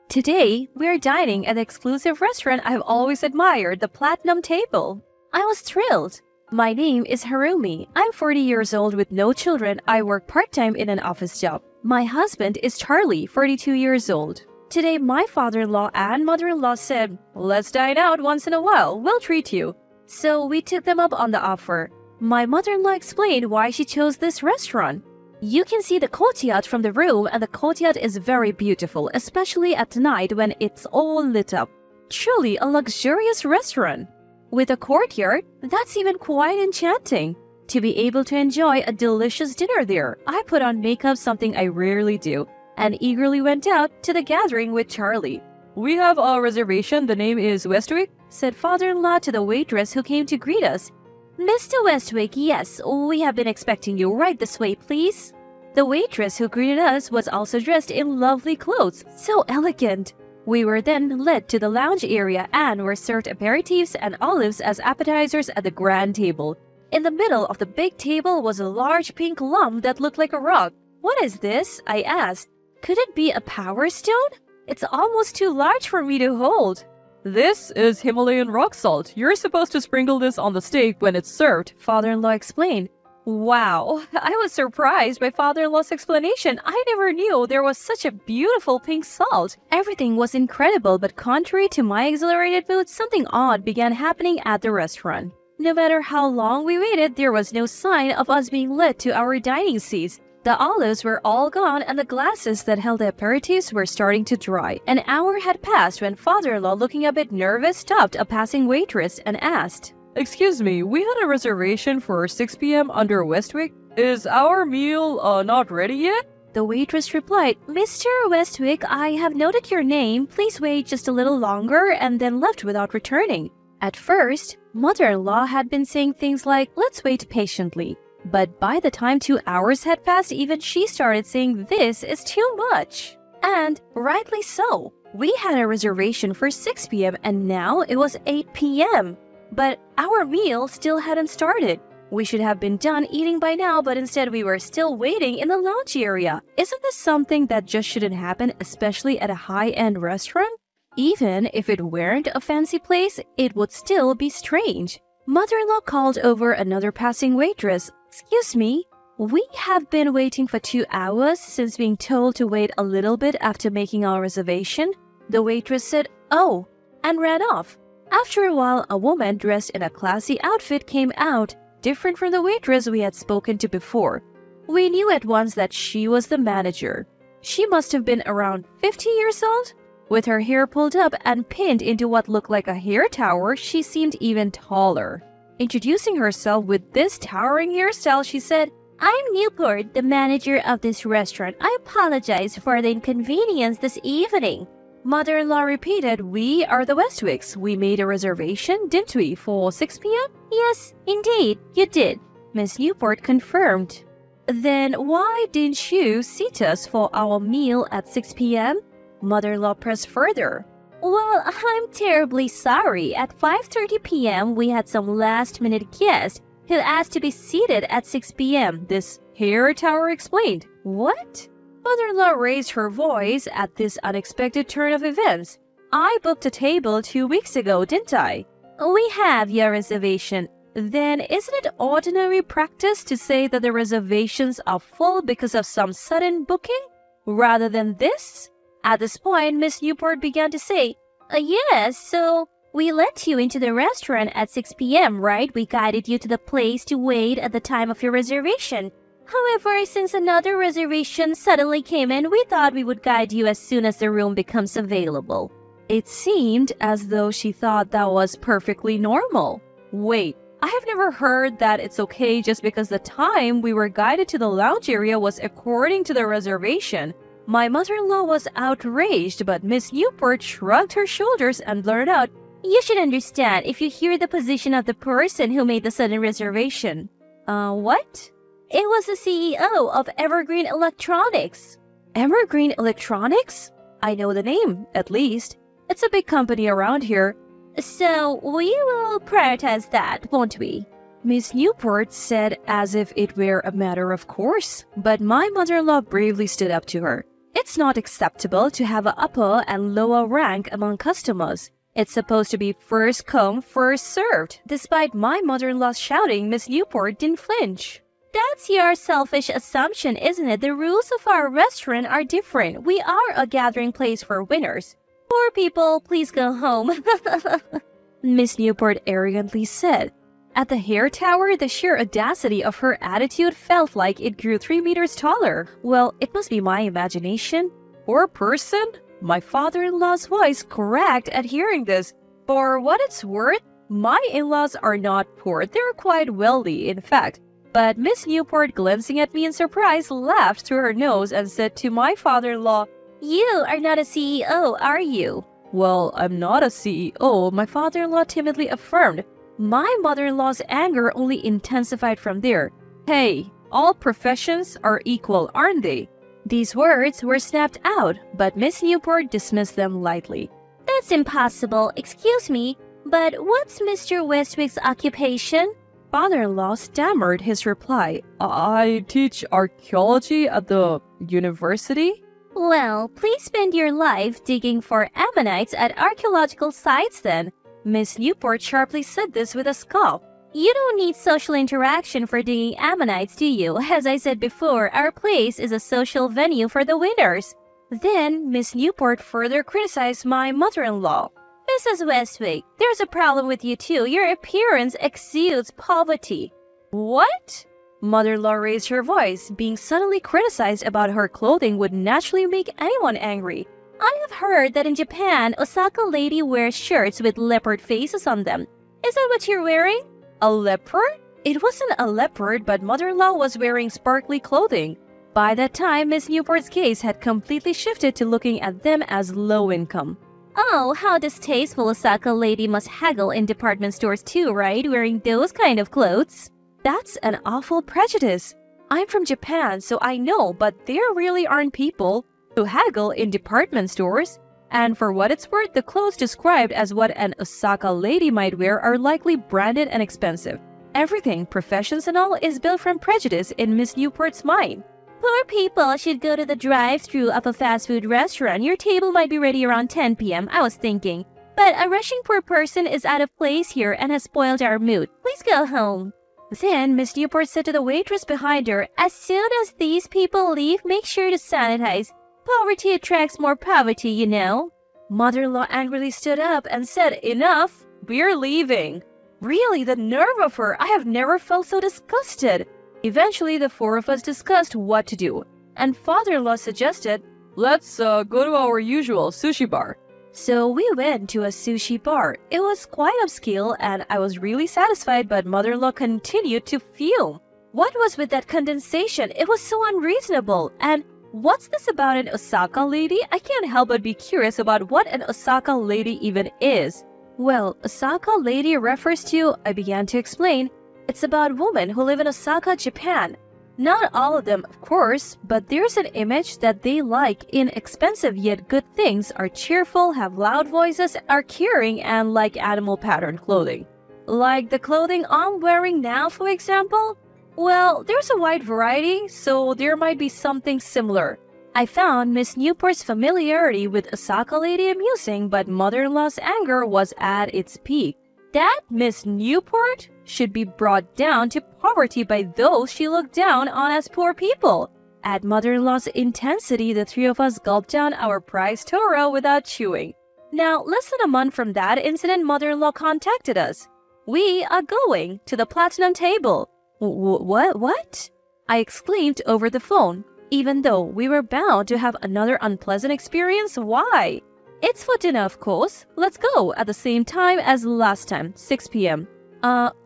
Today, we're dining at the exclusive restaurant I've always admired, the Platinum Table. I was thrilled. My name is Harumi. I'm 40 years old with no children. I work part-time in an office job. My husband is Charlie, 42 years old. Today, my father-in-law and mother-in-law said, "Let's dine out once in a while. We'll treat you." So we took them up on the offer. My mother-in-law explained why she chose this restaurant. You can see the courtyard from the room, and the courtyard is very beautiful, especially at night when it's all lit up. Truly a luxurious restaurant. With a courtyard, that's even quite enchanting. To be able to enjoy a delicious dinner there, I put on makeup, something I rarely do, and eagerly went out to the gathering with Charlie. "We have a reservation. The name is Westwick," said father-in-law to the waitress who came to greet us. "Mr. Westwick, yes, we have been expecting you. Right this way, please." The waitress who greeted us was also dressed in lovely clothes, so elegant. We were then led to the lounge area and were served aperitifs and olives as appetizers at the grand table. In the middle of the big table was a large pink lump that looked like a rock. "What is this?" I asked. "Could it be a power stone? It's almost too large for me to hold." "This is Himalayan rock salt. You're supposed to sprinkle this on the steak when it's served," father-in-law explained. Wow, I was surprised by father-in-law's explanation. I never knew there was such a beautiful pink salt. Everything was incredible, but contrary to my exhilarated mood, something odd began happening at the restaurant. No matter how long we waited, there was no sign of us being led to our dining seats. The olives were all gone and the glasses that held the aperitifs were starting to dry. An hour had passed when father-in-law, looking a bit nervous, stopped a passing waitress and asked, "Excuse me, we had a reservation for 6 p.m. under Westwick. Is our meal not ready yet?" The waitress replied, "Mr. Westwick, I have noted your name. Please wait just a little longer," and then left without returning. At first, mother-in-law had been saying things like, "Let's wait patiently." But by the time 2 hours had passed, even she started saying this is too much. And rightly so. We had a reservation for 6 p.m. and now it was 8 p.m. But our meal still hadn't started. We should have been done eating by now, but instead we were still waiting in the lounge area. Isn't this something that just shouldn't happen, especially at a high-end restaurant? Even if it weren't a fancy place, it would still be strange. Mother-in-law called over another passing waitress. "Excuse me, we have been waiting for 2 hours since being told to wait a little bit after making our reservation." The waitress said, "Oh," and ran off. After a while, a woman dressed in a classy outfit came out, different from the waitress we had spoken to before. We knew at once that she was the manager. She must have been around 50 years old. With her hair pulled up and pinned into what looked like a hair tower, she seemed even taller. Introducing herself with this towering hairstyle, she said, "I'm Newport, the manager of this restaurant. I apologize for the inconvenience this evening." Mother-in-law repeated, "We are the Westwicks. We made a reservation, didn't we, for 6 p.m.? "Yes, indeed, you did," Miss Newport confirmed. "Then why didn't you seat us for our meal at 6 p.m.? Mother-in-law pressed further. "Well, I'm terribly sorry. At 5:30 p.m., we had some last-minute guest who asked to be seated at 6 p.m., this hair tower explained. "What?" Mother-in-law raised her voice at this unexpected turn of events. "I booked a table 2 weeks ago, didn't I?" "We have your reservation." "Then isn't it ordinary practice to say that the reservations are full because of some sudden booking, rather than this?" At this point, Miss Newport began to say, "Yes, so we let you into the restaurant at 6 p.m., right? We guided you to the place to wait at the time of your reservation. However, since another reservation suddenly came in, we thought we would guide you as soon as the room becomes available." It seemed as though she thought that was perfectly normal. Wait, I have never heard that it's okay just because the time we were guided to the lounge area was according to the reservation. My mother-in-law was outraged, but Miss Newport shrugged her shoulders and blurted out, "You should understand if you hear the position of the person who made the sudden reservation." What? "It was the CEO of Evergreen Electronics." "Evergreen Electronics? I know the name, at least. It's a big company around here." "So we will prioritize that, won't we?" Miss Newport said as if it were a matter of course, but my mother-in-law bravely stood up to her. It's not acceptable to have an upper and lower rank among customers. It's supposed to be first come, first served. Despite my mother-in-law's shouting, Miss Newport didn't flinch. That's your selfish assumption, isn't it? The rules of our restaurant are different. We are a gathering place for winners. Poor people, please go home. Miss Newport arrogantly said. At the hair tower, the sheer audacity of her attitude felt like it grew 3 meters taller. Well, it must be my imagination. Poor person? My father-in-law's voice cracked at hearing this. For what it's worth, my in-laws are not poor. They're quite wealthy, in fact. But Miss Newport, glancing at me in surprise, laughed through her nose and said to my father-in-law, "You are not a CEO, are you?" "Well, I'm not a CEO," my father-in-law timidly affirmed. My mother-in-law's anger only intensified from there. "Hey, all professions are equal, aren't they?" These words were snapped out, but Miss Newport dismissed them lightly. "That's impossible. Excuse me, but what's Mr. Westwick's occupation?" Father-in-law stammered his reply. "I teach archaeology at the university." "Well, please spend your life digging for ammonites at archaeological sites then." Miss Newport sharply said this with a scoff. "You don't need social interaction for digging ammonites, do you? As I said before, our place is a social venue for the winners." Then Miss Newport further criticized my mother-in-law. "Mrs. Westwick, there's a problem with you too. Your appearance exudes poverty." "What?" Mother-in-law raised her voice. Being suddenly criticized about her clothing would naturally make anyone angry. "I have heard that in Japan, Osaka lady wears shirts with leopard faces on them. Is that what you're wearing?" "A leopard?" It wasn't a leopard, but mother-in-law was wearing sparkly clothing. By that time, Miss Newport's gaze had completely shifted to looking at them as low income. "Oh, how distasteful. Osaka lady must haggle in department stores too, right? Wearing those kind of clothes." "That's an awful prejudice. I'm from Japan, so I know, but there really aren't people who haggle in department stores. And for what it's worth, the clothes described as what an Osaka lady might wear are likely branded and expensive. Everything, professions and all, is built from prejudice in Miss Newport's mind." "Poor people should go to the drive-thru of a fast food restaurant. Your table might be ready around 10 p.m., I was thinking. But a rushing poor person is out of place here and has spoiled our mood. Please go home." Then Miss Newport said to the waitress behind her, "As soon as these people leave, make sure to sanitize. Poverty attracts more poverty, you know." Mother-in-law angrily stood up and said, "Enough, we're leaving." Really, the nerve of her! I have never felt so disgusted. Eventually, the four of us discussed what to do, and father-in-law suggested, "Let's go to our usual sushi bar." So we went to a sushi bar. It was quite upscale, and I was really satisfied, but mother-in-law continued to fume. What was with that condensation? It was so unreasonable. And what's this about an Osaka lady? I can't help but be curious about what an Osaka lady even is. Well, Osaka lady refers to, I began to explain, it's about women who live in Osaka, Japan. Not all of them, of course, but there's an image that they like inexpensive yet good things, are cheerful, have loud voices, are caring, and like animal pattern clothing. Like the clothing I'm wearing now, for example? Well, there's a wide variety, so there might be something similar. I found Miss Newport's familiarity with Osaka lady amusing, but mother-in-law's anger was at its peak. That Miss Newport should be brought down to poverty by those she looked down on as poor people. At mother-in-law's intensity, the three of us gulped down our prize Toro without chewing. Now, less than a month from that incident, mother-in-law contacted us. "We are going to the platinum table." What? I exclaimed over the phone. Even though we were bound to have another unpleasant experience, why? "It's for dinner, of course. Let's go at the same time as last time, 6 p.m.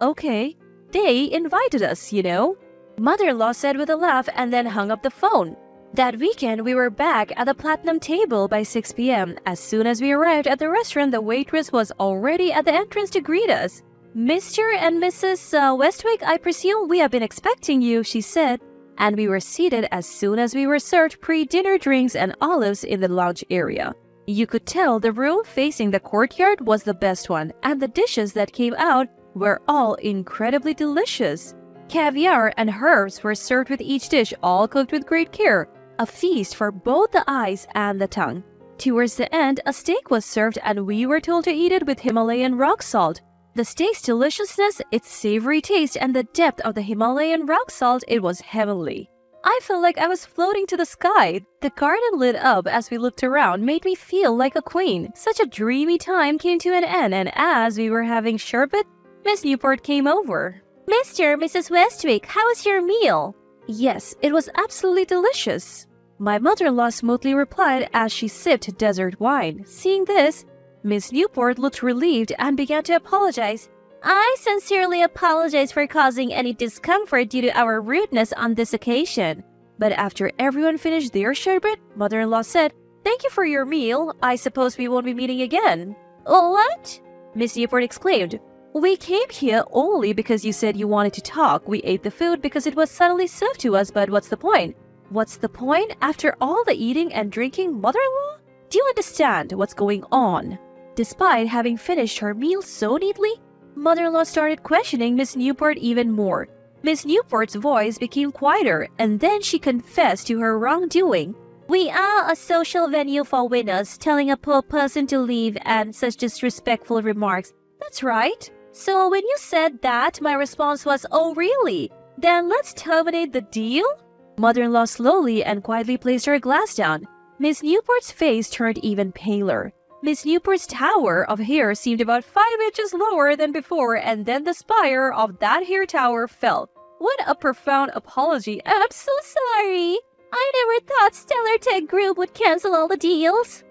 Okay. They invited us, you know," mother-in-law said with a laugh and then hung up the phone. That weekend, we were back at the platinum table by 6 p.m. As soon as we arrived at the restaurant, the waitress was already at the entrance to greet us. "Mr. and Mrs. Westwick, I presume we have been expecting you," she said. And we were seated as soon as we were served pre-dinner drinks and olives in the lounge area. You could tell the room facing the courtyard was the best one, and the dishes that came out were all incredibly delicious. Caviar and herbs were served with each dish, all cooked with great care. a feast for both the eyes and the tongue. Towards the end, a steak was served and we were told to eat it with Himalayan rock salt. The steak's deliciousness, its savory taste, and the depth of the Himalayan rock salt, it was heavenly. I felt like I was floating to the sky. The garden lit up as we looked around, made me feel like a queen. Such a dreamy time came to an end, and as we were having sherbet, Miss Newport came over. Mrs. Westwick, how was your meal? Yes, it was absolutely delicious. My mother-in-law smoothly replied as she sipped desert wine. Seeing this, Miss Newport looked relieved and began to apologize. I sincerely apologize for causing any discomfort due to our rudeness on this occasion. But after everyone finished their sherbet, mother-in-law said, Thank you for your meal. I suppose we won't be meeting again. What? Miss Newport exclaimed. We came here only because you said you wanted to talk. We ate the food because it was suddenly served to us, but what's the point? What's the point after all the eating and drinking, mother-in-law? Do you understand what's going on? Despite having finished her meal so neatly, mother-in-law started questioning Miss Newport even more. Miss Newport's voice became quieter, and then she confessed to her wrongdoing. We are a social venue for winners, telling a poor person to leave and such disrespectful remarks. That's right. So when you said that, my response was, oh really? Then let's terminate the deal? Mother-in-law slowly and quietly placed her glass down. Miss Newport's face turned even paler. Miss Newport's tower of hair seemed about 5 inches lower than before, and then the spire of that hair tower fell. What a profound apology. I'm so sorry. I never thought Stellar Tech Group would cancel all the deals.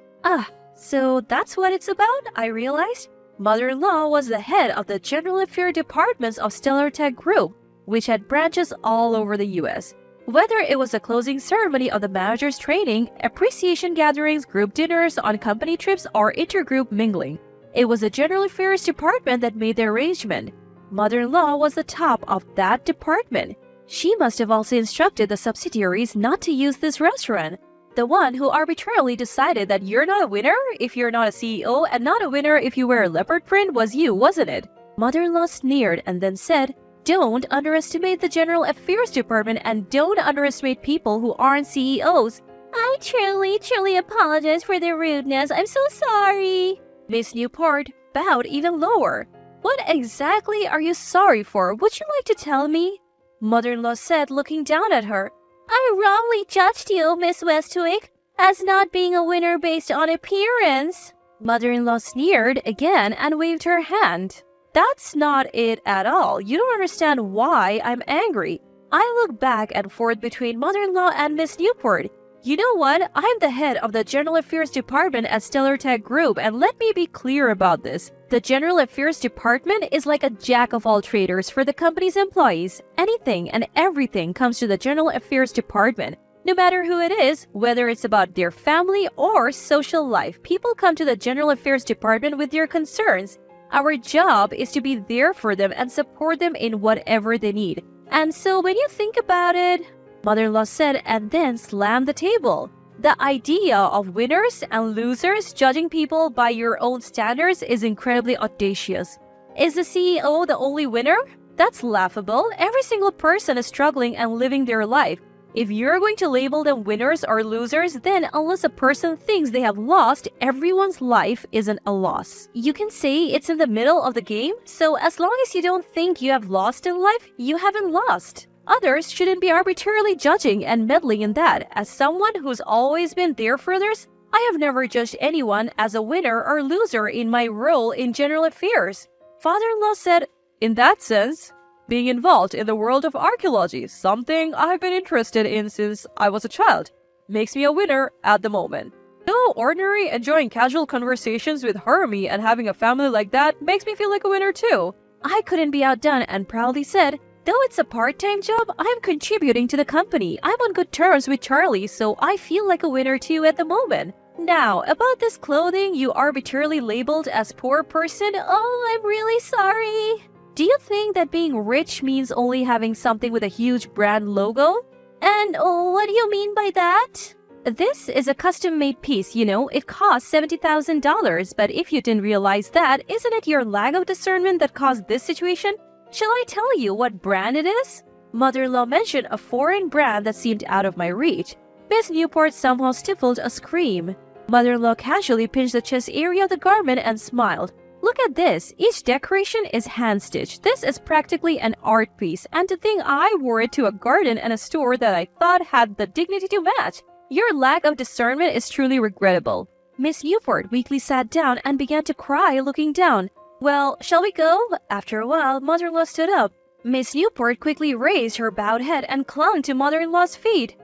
So that's what it's about, I realized. Mother-in-law was the head of the General Affairs Departments of Stellar Tech Group, which had branches all over the U.S. Whether it was a closing ceremony of the manager's training, appreciation gatherings, group dinners, on company trips, or intergroup mingling, it was the General Affairs Department that made the arrangement. Mother-in-law was the top of that department. She must have also instructed the subsidiaries not to use this restaurant. The one who arbitrarily decided that you're not a winner if you're not a CEO and not a winner if you wear a leopard print was you, wasn't it? Mother-in-law sneered and then said, Don't underestimate the General Affairs Department and don't underestimate people who aren't CEOs. I truly apologize for the rudeness. I'm so sorry. Miss Newport bowed even lower. What exactly are you sorry for? Would you like to tell me? Mother-in-law said, looking down at her. I wrongly judged you, Miss Westwick, as not being a winner based on appearance. Mother-in-law sneered again and waved her hand. That's not it at all. You don't understand why I'm angry. I look back and forth between mother-in-law and Miss Newport. You know what? I'm the head of the General Affairs Department at Stellar Tech Group, and let me be clear about this. The General Affairs Department is like a jack-of-all-trades for the company's employees. Anything and everything comes to the General Affairs Department. No matter who it is, whether it's about their family or social life, people come to the General Affairs Department with their concerns. Our job is to be there for them and support them in whatever they need. And so when you think about it, Mother-in-law said and then slammed the table. The idea of winners and losers judging people by your own standards is incredibly audacious. Is the CEO the only winner? That's laughable. Every single person is struggling and living their life. If you're going to label them winners or losers, then unless a person thinks they have lost, everyone's life isn't a loss. You can say it's in the middle of the game, so as long as you don't think you have lost in life, you haven't lost. Others shouldn't be arbitrarily judging and meddling in that. As someone who's always been there for others, I have never judged anyone as a winner or loser in my role in general affairs. Father-in-law said, in that sense, being involved in the world of archaeology, something I've been interested in since I was a child, makes me a winner at the moment. Though ordinary, enjoying casual conversations with Hermie and having a family like that makes me feel like a winner too. I couldn't be outdone and proudly said, though it's a part-time job, I'm contributing to the company. I'm on good terms with Charlie, so I feel like a winner too at the moment. Now, about this clothing you arbitrarily labeled as poor person, oh, I'm really sorry. Do you think that being rich means only having something with a huge brand logo? And what do you mean by that? This is a custom-made piece, you know. It costs $70,000, but if you didn't realize that, isn't it your lack of discernment that caused this situation? Shall I tell you what brand it is? Mother-in-law mentioned a foreign brand that seemed out of my reach. Miss Newport somehow stifled a scream. Mother-in-law casually pinched the chest area of the garment and smiled. Look at this. Each decoration is hand-stitched. This is practically an art piece. And to think I wore it to a garden and a store that I thought had the dignity to match. Your lack of discernment is truly regrettable. Miss Newport weakly sat down and began to cry, looking down. Well, shall we go? After a while, mother-in-law stood up. Miss Newport quickly raised her bowed head and clung to mother-in-law's feet.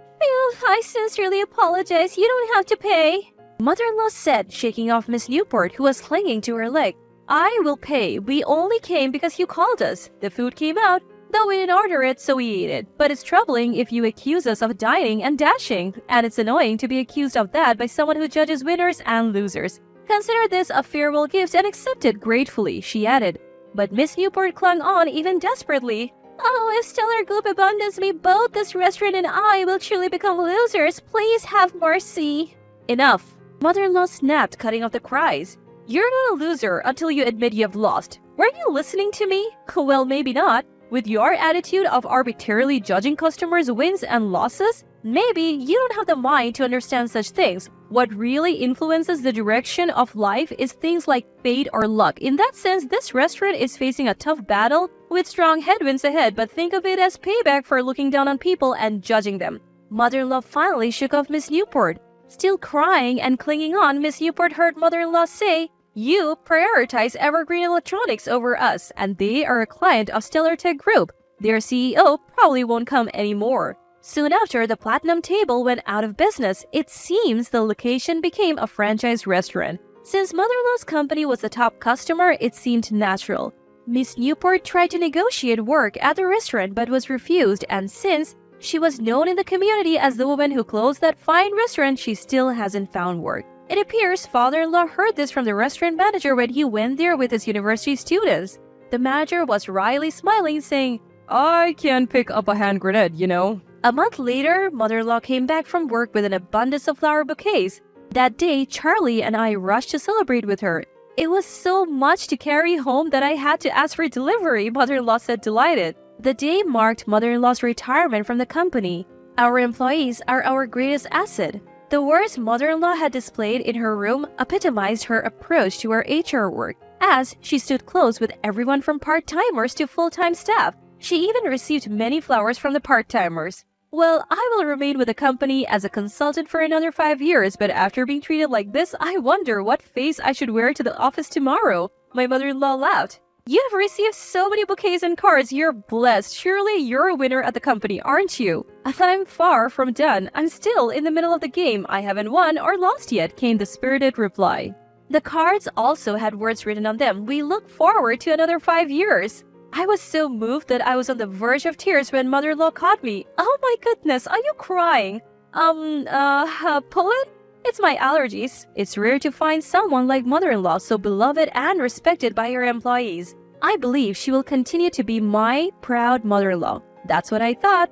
I sincerely apologize. You don't have to pay. Mother-in-law said, shaking off Miss Newport, who was clinging to her leg. I will pay. We only came because you called us. The food came out, though we didn't order it, so we ate it. But it's troubling if you accuse us of dining and dashing. And it's annoying to be accused of that by someone who judges winners and losers. Consider this a farewell gift and accept it gratefully, she added. But Miss Newport clung on even desperately. Oh, if Stellar Group abandons me, both this restaurant and I will truly become losers. Please have mercy. Enough. Mother-in-law snapped, cutting off the cries. You're not a loser until you admit you have lost. Were you listening to me? Well, maybe not. With your attitude of arbitrarily judging customers' wins and losses, maybe you don't have the mind to understand such things. What really influences the direction of life is things like fate or luck. In that sense, this restaurant is facing a tough battle with strong headwinds ahead, but think of it as payback for looking down on people and judging them. Mother-in-law finally shook off Miss Newport. Still crying and clinging on, Miss Newport heard mother-in-law say, You prioritize Evergreen Electronics over us, and they are a client of Stellar Tech Group. Their CEO probably won't come anymore. Soon after, the Platinum Table went out of business. It seems the location became a franchise restaurant. Since mother-in-law's company was the top customer, it seemed natural. Miss Newport tried to negotiate work at the restaurant but was refused, and since she was known in the community as the woman who closed that fine restaurant, she still hasn't found work. It appears father-in-law heard this from the restaurant manager when he went there with his university students. The manager was wryly smiling, saying, I can't pick up a hand grenade, you know. A month later, mother-in-law came back from work with an abundance of flower bouquets. That day, Charlie and I rushed to celebrate with her. It was so much to carry home that I had to ask for delivery, mother-in-law said, delighted. The day marked mother-in-law's retirement from the company. Our employees are our greatest asset. The words mother-in-law had displayed in her room epitomized her approach to her HR work, as she stood close with everyone from part-timers to full-time staff. She even received many flowers from the part-timers. Well, I will remain with the company as a consultant for another 5 years, but after being treated like this, I wonder what face I should wear to the office tomorrow. My mother-in-law laughed. You have received so many bouquets and cards. You're blessed. Surely you're a winner at the company, aren't you? I'm far from done. I'm still in the middle of the game. I haven't won or lost yet, came the spirited reply. The cards also had words written on them. We look forward to another 5 years. I was so moved that I was on the verge of tears when mother-in-law caught me. Oh my goodness, are you crying? Pollen? It's my allergies. It's rare to find someone like mother-in-law so beloved and respected by her employees. I believe she will continue to be my proud mother-in-law. That's what I thought.